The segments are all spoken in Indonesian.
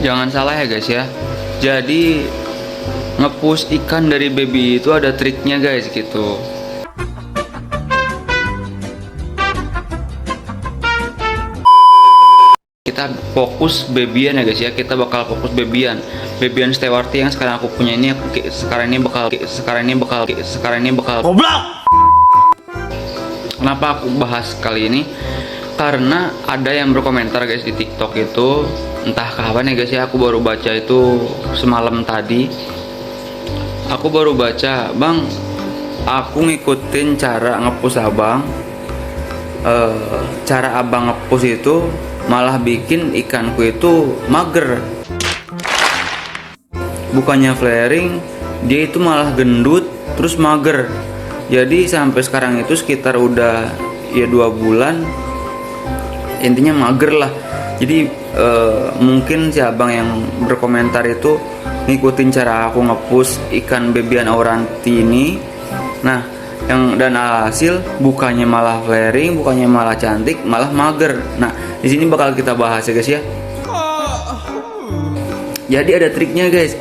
Jangan salah ya guys ya. Jadi ngepush ikan dari baby itu ada triknya guys gitu. Kita fokus babyan ya guys ya. Kita bakal fokus babyan Stewarti yang sekarang aku punya ini. Sekarang ini bakal Goblok. Kenapa aku bahas kali ini? Karena ada yang berkomentar guys di TikTok itu, entah kapan ya guys ya, aku baru baca itu semalam tadi. Aku baru baca, "Bang, aku ngikutin cara ngepus abang. Cara abang ngepus itu malah bikin ikanku itu mager. Bukannya flaring, dia itu malah gendut terus mager. Jadi sampai sekarang itu sekitar udah ya 2 bulan, intinya mager lah. Jadi mungkin si abang yang berkomentar itu ngikutin cara aku ngepush ikan bebian Auranti ini. Nah, dan hasil bukannya malah flaring, bukannya malah cantik, malah mager. Nah, di sini bakal kita bahas ya guys ya. Jadi ada triknya guys.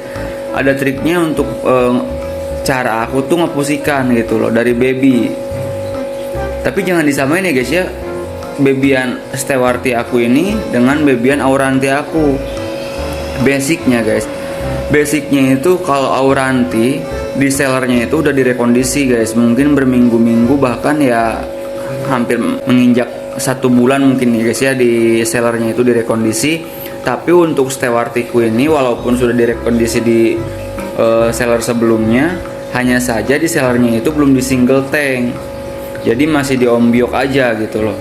Ada triknya untuk cara aku tuh ngepush ikan gitu loh dari baby. Tapi jangan disamain ya guys ya, bebian Stewarti aku ini dengan bebian Auranti aku. Basicnya guys, basicnya itu kalau Auranti di sellernya itu udah direkondisi guys, mungkin berminggu-minggu, bahkan ya hampir menginjak 1 bulan mungkin ya guys ya, di sellernya itu direkondisi. Tapi untuk Stewartiku ini walaupun sudah direkondisi di seller sebelumnya, hanya saja di sellernya itu belum di single tank, jadi masih di ombyok aja gitu loh,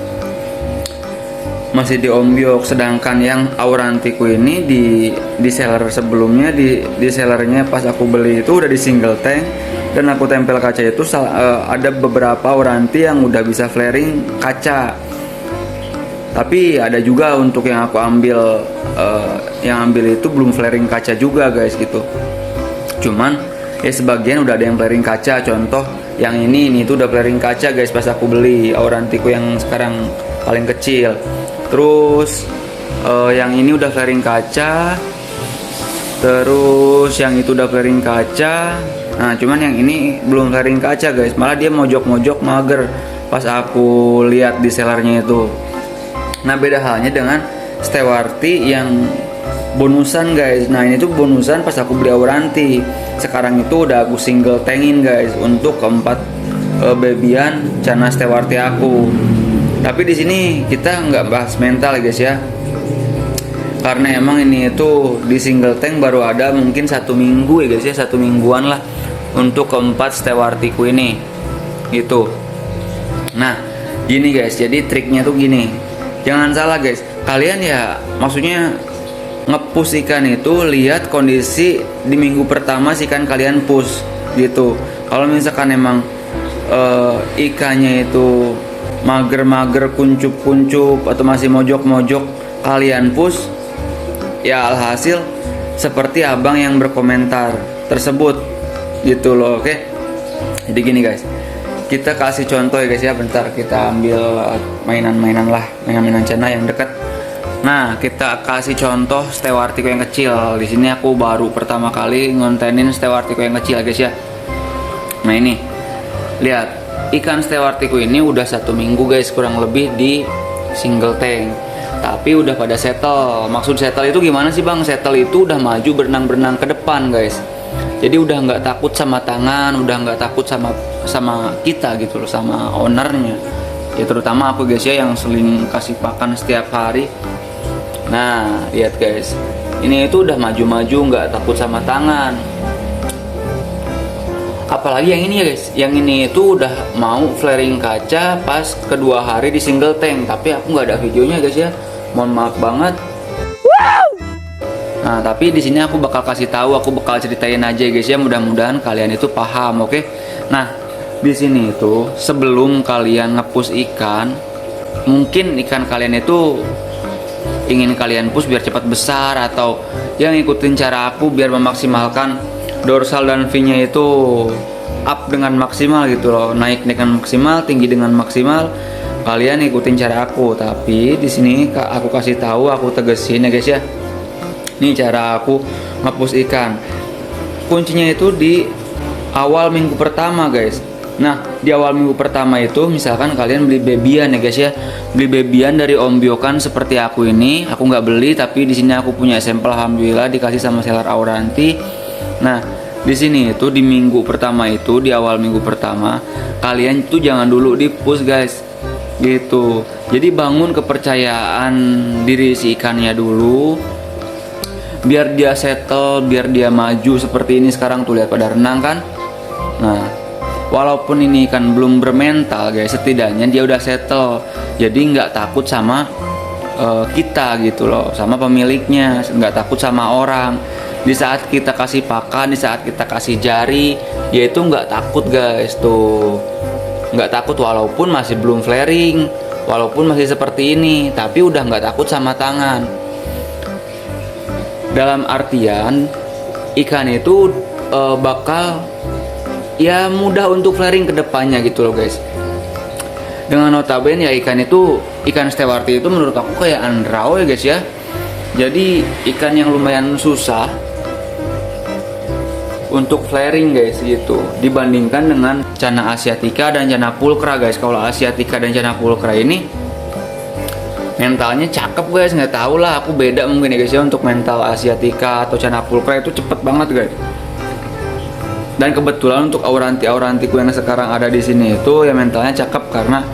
masih di ombyok. Sedangkan yang Aurantiku ini di seller sebelumnya, di sellernya pas aku beli itu udah di single tank, dan aku tempel kaca itu ada beberapa Auranti yang udah bisa flaring kaca. Tapi ada juga untuk yang aku ambil itu belum flaring kaca juga guys gitu. Cuman ya sebagian udah ada yang flaring kaca. Contoh yang ini tuh udah flaring kaca guys pas aku beli Aurantiku yang sekarang paling kecil. Terus yang ini udah flaring kaca. Terus yang itu udah flaring kaca. Nah, cuman yang ini belum flaring kaca guys. Malah dia mojok-mojok mager pas aku lihat di sellernya itu. Nah, beda halnya dengan Stewarti yang bonusan guys. Nah, ini tuh bonusan pas aku beli Auranti. Sekarang itu udah aku single tankin guys untuk keempat bebian Cana Stewarti aku. Tapi di sini kita nggak bahas mental guys ya, karena emang ini itu di single tank baru ada mungkin 1 minggu ya guys ya, 1 mingguan lah untuk keempat Stewartiku ini gitu. Nah, gini guys, jadi triknya tuh gini. Jangan salah guys, kalian ya maksudnya ngepush ikan itu lihat kondisi di minggu pertama sih kan kalian push gitu. Kalau misalkan emang ikannya itu mager-mager, kuncup-kuncup, atau masih mojok-mojok, kalian push, ya alhasil seperti abang yang berkomentar tersebut gitu loh. Oke, jadi gini guys, kita kasih contoh ya guys ya. Bentar kita ambil mainan-mainan cana yang dekat. Nah, kita kasih contoh Stewartiku yang kecil. Di sini aku baru pertama kali ngontenin Stewartiku yang kecil guys ya. Nah, ini lihat, ikan Stewartiku ini udah 1 minggu guys kurang lebih di single tank, tapi udah pada settle. Maksud settle itu gimana sih bang? Settle itu udah maju berenang-berenang ke depan guys. Jadi udah nggak takut sama tangan, udah nggak takut sama kita gitu loh, sama ownernya. Ya terutama aku guys ya yang sering kasih pakan setiap hari. Nah, lihat guys, ini itu udah maju-maju, nggak takut sama tangan. Apalagi yang ini ya guys, yang ini itu udah mau flaring kaca pas kedua hari di single tank, tapi aku nggak ada videonya guys ya, mohon maaf banget. Nah, tapi di sini aku bakal kasih tahu, aku bakal ceritain aja guys ya, mudah-mudahan kalian itu paham, oke? Nah, di sini itu sebelum kalian ngepush ikan, mungkin ikan kalian itu ingin kalian push biar cepat besar, atau yang ngikutin cara aku biar memaksimalkan dorsal dan V-nya itu up dengan maksimal gitu loh, naik dengan maksimal, tinggi dengan maksimal. Kalian ikutin cara aku, tapi di sini aku kasih tahu, aku tegesin ya guys ya. Nih cara aku ngepus ikan. Kuncinya itu di awal minggu pertama guys. Nah di awal minggu pertama itu misalkan kalian beli babyan ya guys ya, beli babyan dari Om Biokan seperti aku ini. Aku nggak beli tapi di sini aku punya sampel, alhamdulillah dikasih sama seller Auranti. Nah di sini itu di minggu pertama itu, di awal minggu pertama kalian itu jangan dulu di push guys, gitu. Jadi bangun kepercayaan diri si ikannya dulu, biar dia settle, biar dia maju seperti ini sekarang tuh, lihat pada renang kan. Nah walaupun ini ikan belum bermental guys, setidaknya dia udah settle, jadi nggak takut sama kita gitu loh, sama pemiliknya, nggak takut sama orang. Di saat kita kasih pakan, di saat kita kasih jari, dia itu nggak takut guys tuh, nggak takut walaupun masih belum flaring, walaupun masih seperti ini, tapi udah nggak takut sama tangan. Dalam artian ikan itu bakal ya mudah untuk flaring ke depannya gitu loh guys. Dengan notabene ya ikan itu, ikan stewarti itu menurut aku kayak andrao ya guys ya. Jadi ikan yang lumayan susah untuk flaring guys gitu, dibandingkan dengan Channa asiatica dan Channa pulchra guys. Kalau asiatica dan Channa pulchra ini mentalnya cakep guys, nggak tahu lah, aku beda mungkin ya guys ya. Untuk mental asiatica atau Channa pulchra itu cepet banget guys. Dan kebetulan untuk aurantiku yang sekarang ada di sini itu ya mentalnya cakep, karena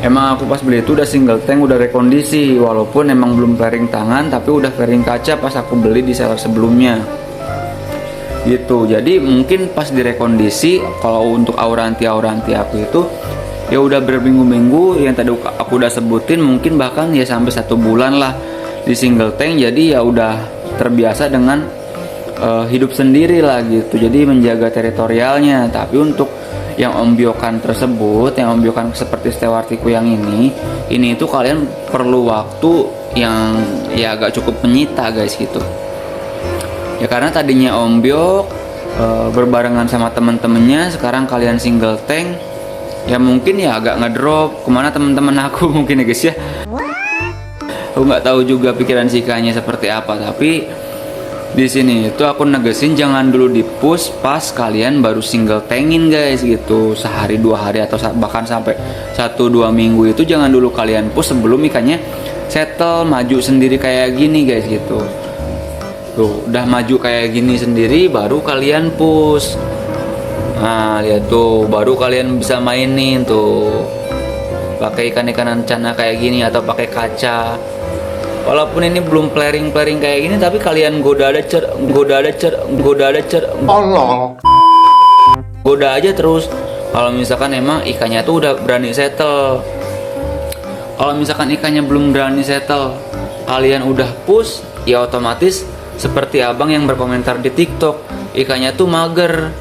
emang aku pas beli itu udah single tank, udah rekondisi, walaupun emang belum flaring tangan tapi udah flaring kaca pas aku beli di seller sebelumnya gitu. Jadi mungkin pas direkondisi, kalau untuk auranti aku itu ya udah berminggu-minggu yang tadi aku udah sebutin, mungkin bahkan ya sampai 1 bulan lah di single tank. Jadi ya udah terbiasa dengan hidup sendiri lah gitu, jadi menjaga teritorialnya. Tapi untuk yang Om Biokan tersebut, yang Om Biokan seperti stewartiku yang ini itu kalian perlu waktu yang ya agak cukup menyita guys gitu. Ya karena tadinya Om Biok berbarengan sama temen-temennya, sekarang kalian single tank, ya mungkin ya agak ngedrop kemana temen-temen aku mungkin ya guys ya. Aku nggak tahu juga pikiran si ikannya seperti apa, tapi di sini itu aku negesin jangan dulu di push pas kalian baru single tankin guys gitu, sehari 2 hari atau bahkan sampai 1-2 minggu itu jangan dulu kalian push sebelum ikannya settle maju sendiri kayak gini guys gitu. Tuh udah maju kayak gini sendiri baru kalian push. Nah lihat tuh, baru kalian bisa mainin tuh pakai ikan-ikanan Channa kayak gini atau pakai kaca. Walaupun ini belum flaring kayak gini, tapi kalian goda aja terus. Kalau misalkan emang ikannya tuh udah berani settle. Kalau misalkan ikannya belum berani settle, kalian udah push, ya otomatis seperti abang yang berkomentar di TikTok, ikannya tuh mager,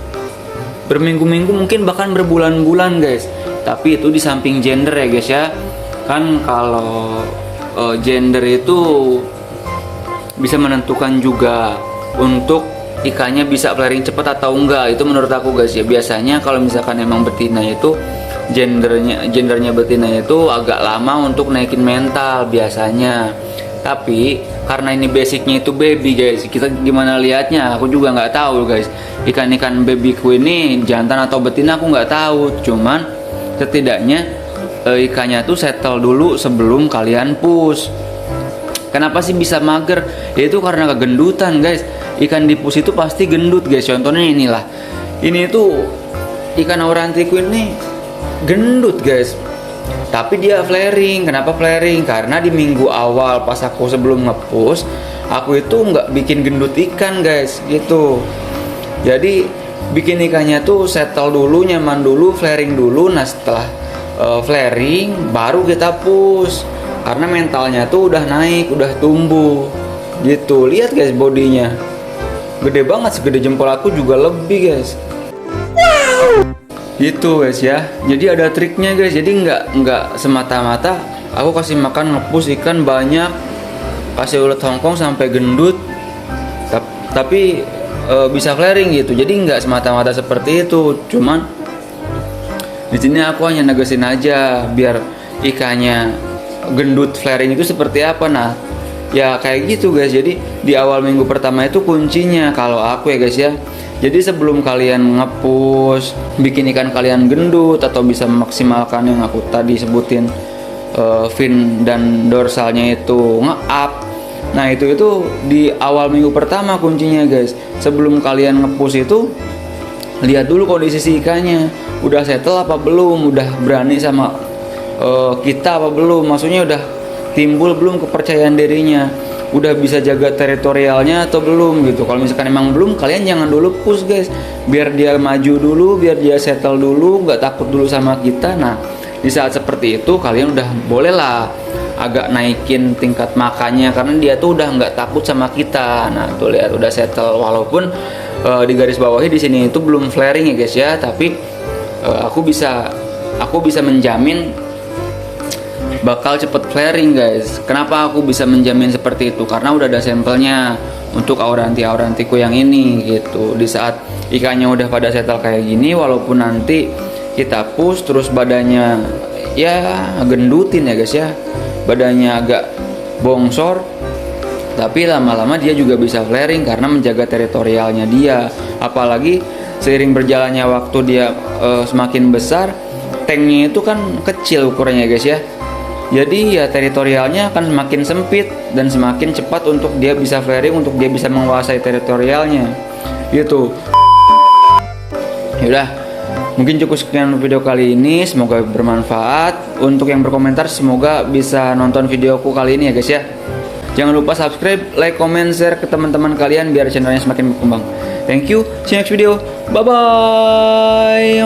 berminggu-minggu mungkin bahkan berbulan-bulan guys. Tapi itu di samping gender ya guys ya. Kan kalau gender itu bisa menentukan juga untuk ikannya bisa flaring cepat atau enggak. Itu menurut aku guys ya. Biasanya kalau misalkan emang betina itu gendernya betina itu agak lama untuk naikin mental biasanya. Tapi karena ini basicnya itu baby guys, kita gimana lihatnya aku juga nggak tahu guys. Ikan-ikan babyku ini jantan atau betina aku nggak tahu. Cuman setidaknya ikannya tuh settle dulu sebelum kalian push. Kenapa sih bisa mager? Yaitu karena kegendutan guys. Ikan di push itu pasti gendut guys. Contohnya inilah. Ini tuh ikan aurantiku ini gendut guys. Tapi dia flaring. Kenapa flaring? Karena di minggu awal pas aku sebelum nge-push, aku itu nggak bikin gendut ikan guys gitu. Jadi bikin ikannya tuh settle dulu, nyaman dulu, flaring dulu. Nah setelah flaring baru kita push, karena mentalnya tuh udah naik, udah tumbuh gitu. Lihat guys bodinya gede banget, segede jempol aku juga lebih guys. Gitu guys ya. Jadi ada triknya guys. Jadi nggak semata-mata aku kasih makan nge-push ikan banyak, kasih ulet Hongkong sampai gendut tapi bisa flaring gitu. Jadi nggak semata-mata seperti itu. Cuman di sini aku hanya negesin aja biar ikannya gendut flaring itu seperti apa. Nah Ya kayak gitu guys. Jadi di awal minggu pertama itu kuncinya kalau aku ya guys ya. Jadi sebelum kalian nge-push, bikin ikan kalian gendut atau bisa memaksimalkan yang aku tadi sebutin, fin dan dorsalnya itu nge-up. Nah itu di awal minggu pertama kuncinya guys. Sebelum kalian nge-push itu, lihat dulu kondisi si ikannya, udah settle apa belum, udah berani sama kita apa belum, maksudnya udah timbul belum kepercayaan dirinya, udah bisa jaga teritorialnya atau belum gitu. Kalau misalkan emang belum, kalian jangan dulu push guys, biar dia maju dulu, biar dia settle dulu, nggak takut dulu sama kita. Nah di saat seperti itu kalian udah bolehlah agak naikin tingkat makannya, karena dia tuh udah nggak takut sama kita. Nah tuh lihat udah settle, walaupun di garis bawahi di sini itu belum flaring ya guys ya, tapi aku bisa menjamin bakal cepet flaring guys. Kenapa aku bisa menjamin seperti itu? Karena udah ada sampelnya untuk aurantiku yang ini gitu. Di saat ikannya udah pada settle kayak gini, walaupun nanti kita push terus badannya ya gendutin ya guys ya, badannya agak bongsor, tapi lama-lama dia juga bisa flaring karena menjaga teritorialnya dia. Apalagi seiring berjalannya waktu dia semakin besar, tanknya itu kan kecil ukurannya guys ya. Jadi ya teritorialnya akan semakin sempit dan semakin cepat untuk dia bisa flaring, untuk dia bisa menguasai teritorialnya gitu. Yaudah, mungkin cukup sekian video kali ini, semoga bermanfaat. Untuk yang berkomentar semoga bisa nonton videoku kali ini ya guys ya. Jangan lupa subscribe, like, comment, share ke teman-teman kalian biar channelnya semakin berkembang. Thank you, see you next video, bye bye.